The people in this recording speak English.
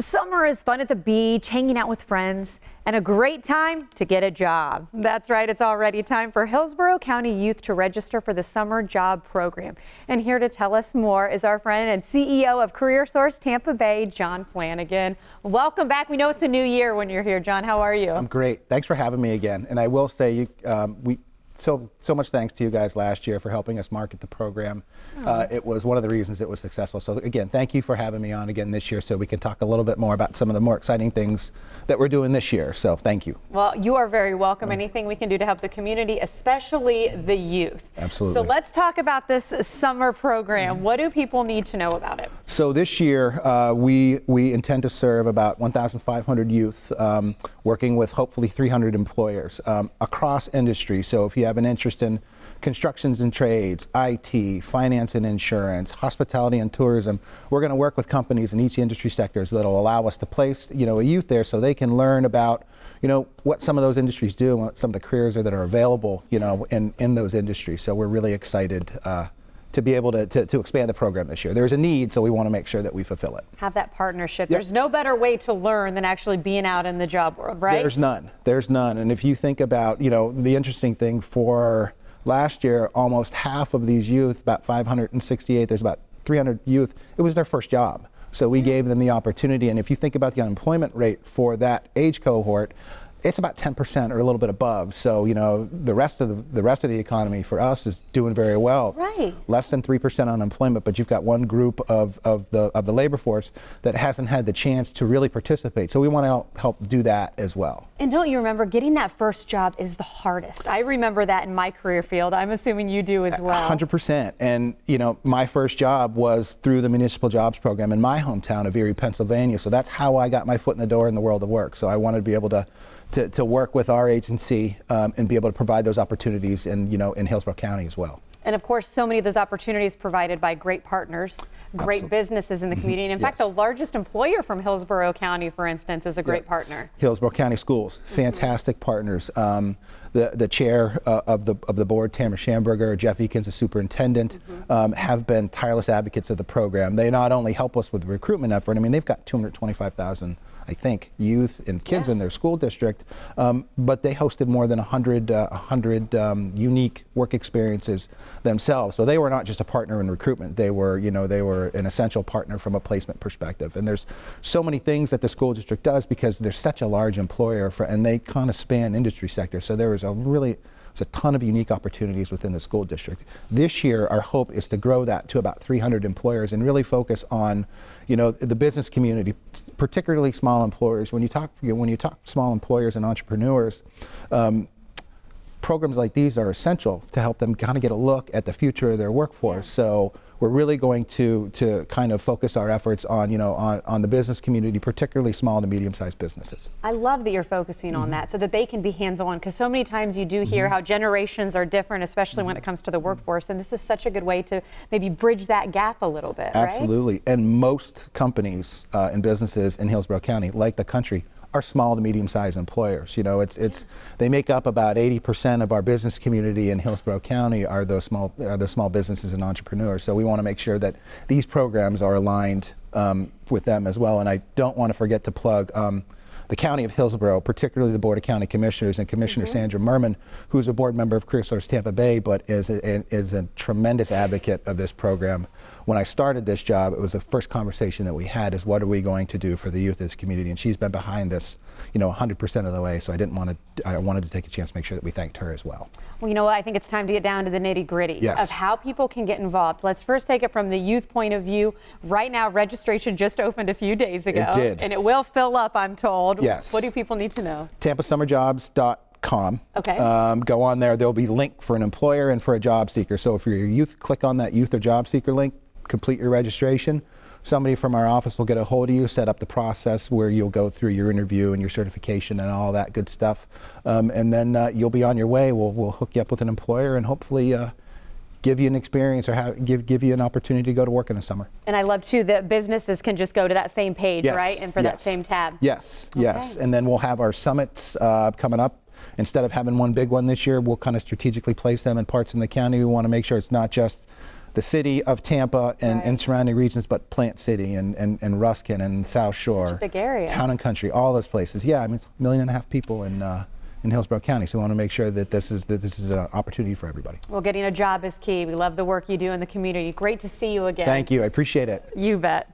Summer is fun at the beach, hanging out with friends, and a great time to get a job. That's right, it's already time for Hillsborough County youth to register for the summer job program. And here to tell us more is our friend and CEO of CareerSource Tampa Bay, John Flanagan. Welcome back. We know it's a new year when you're here. John, how are you? I'm great. Thanks for having me again. And I will say, so much thanks to you guys last year for helping us market the program. It was one of the reasons it was successful. So again, thank you for having me on again this year so we can talk a little bit more about some of the more exciting things that we're doing this year. So thank you. Well, you are very welcome. Anything we can do to help the community, especially the youth. Absolutely. So let's talk about this summer program. What do people need to know about it? So this year, we intend to serve about 1,500 youth, working with hopefully 300 employers across industry. So if you have an interest in constructions and trades, IT, finance and insurance, hospitality and tourism, we're going to work with companies in each industry sectors that'll allow us to place, a youth there so they can learn about, what some of those industries do and what some of the careers are that are available, in those industries. So we're really excited to be able to expand the program this year. There's a need, so we want to make sure that we fulfill it. Have that partnership. Yep. There's no better way to learn than actually being out in the job world, right? There's none. And if you think about, the interesting thing for last year, almost half of these youth, about 568, there's about 300 youth, it was their first job. So we gave them the opportunity. And if you think about the unemployment rate for that age cohort, it's about 10% or a little bit above. So, the rest of the economy for us is doing very well. Right. Less than 3% unemployment, but you've got one group of the labor force that hasn't had the chance to really participate. So we want to help do that as well. And don't you remember, getting that first job is the hardest. I remember that in my career field. I'm assuming you do as well. 100%. And, my first job was through the municipal jobs program in my hometown of Erie, Pennsylvania. So that's how I got my foot in the door in the world of work. So I wanted to be able to work with our agency and be able to provide those opportunities in Hillsborough County as well. And of course, so many of those opportunities provided by great partners, great businesses in the community. And in fact, the largest employer from Hillsborough County, for instance, is a great partner. Hillsborough County Schools, fantastic partners. The chair of the board, Tamara Schamberger, Jeff Eakins, the superintendent, have been tireless advocates of the program. They not only help us with the recruitment effort, they've got 225,000 I think, youth and kids in their school district, but they hosted more than 100 unique work experiences themselves. So they were not just a partner in recruitment; they were an essential partner from a placement perspective. And there's so many things that the school district does because they're such a large employer, and they kind of span industry sectors. So there was a ton of unique opportunities within the school district. This year, our hope is to grow that to about 300 employers and really focus on, the business community, particularly small employers. When you talk small employers and entrepreneurs, programs like these are essential to help them kind of get a look at the future of their workforce. So we're really going to kind of focus our efforts on, on the business community, particularly small to medium-sized businesses. I love that you're focusing on that so that they can be hands-on, because so many times you do hear how generations are different, especially when it comes to the workforce, and this is such a good way to maybe bridge that gap a little bit, Absolutely. Right? And most companies and businesses in Hillsborough County, like the country, are small to medium-sized employers. They make up about 80% of our business community in Hillsborough County are those small businesses and entrepreneurs. So we want to make sure that these programs are aligned with them as well. And I don't want to forget to plug the County of Hillsborough, particularly the Board of County Commissioners and Commissioner Sandra Merman, who's a board member of CareerSource Tampa Bay, but is a tremendous advocate of this program. When I started this job, it was the first conversation that we had is what are we going to do for the youth of this community? And she's been behind this, 100% of the way. So I wanted to take a chance to make sure that we thanked her as well. Well, you know what? I think it's time to get down to the nitty-gritty of how people can get involved. Let's first take it from the youth point of view. Right now, registration just opened a few days ago. It did. And it will fill up, I'm told. Yes. What do people need to know? TampaSummerJobs.com. Okay. Go on there. There'll be a link for an employer and for a job seeker. So if you're a youth, click on that youth or job seeker link, complete your registration. Somebody from our office will get a hold of you, set up the process where you'll go through your interview and your certification and all that good stuff. And then you'll be on your way. We'll hook you up with an employer and hopefully give you an experience or give you an opportunity to go to work in the summer. And I love too that businesses can just go to that same page, right? And for that same tab. Yes. And then we'll have our summits coming up. Instead of having one big one this year, we'll kind of strategically place them in parts in the county. We want to make sure it's not just the city of Tampa and surrounding regions, but Plant City and Ruskin and South Shore. Such a big area. Town and Country, all those places. Yeah, I mean, it's 1.5 million people in Hillsborough County, so we want to make sure that this is an opportunity for everybody. Well, getting a job is key. We love the work you do in the community. Great to see you again. Thank you. I appreciate it. You bet.